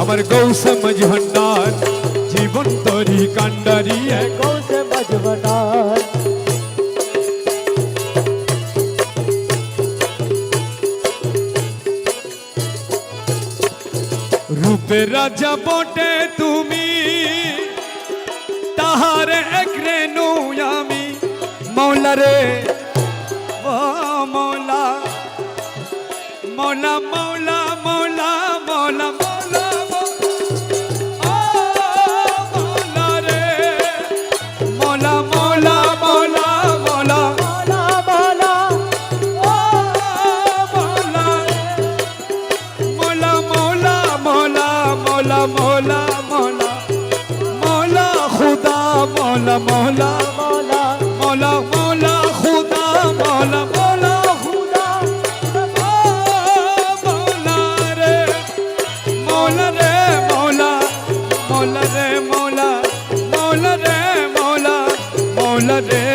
আমার গৌসে মজভন্ডার জীবন তরি কান্ডারি গৌসে মজভন্ডার রূপের রাজা বটে তুমি তাহার এক রেণু আমি মৌলা রে ও মৌলা মৌলা মৌলা মৌলা মৌলা মৌলা মৌলা রে মৌলা মৌলা মৌলা মৌলা মৌলা মৌলা মৌলা মৌলা মৌলা মৌলা মৌলা মৌলা খুদা মৌলা মৌলা মৌলা মৌলা মৌলা খুদা মৌলা মৌলা খুদা মৌলা রে মৌলা রে মৌলা মৌলা রে মৌলা মৌলা রে মৌলা মৌলা রে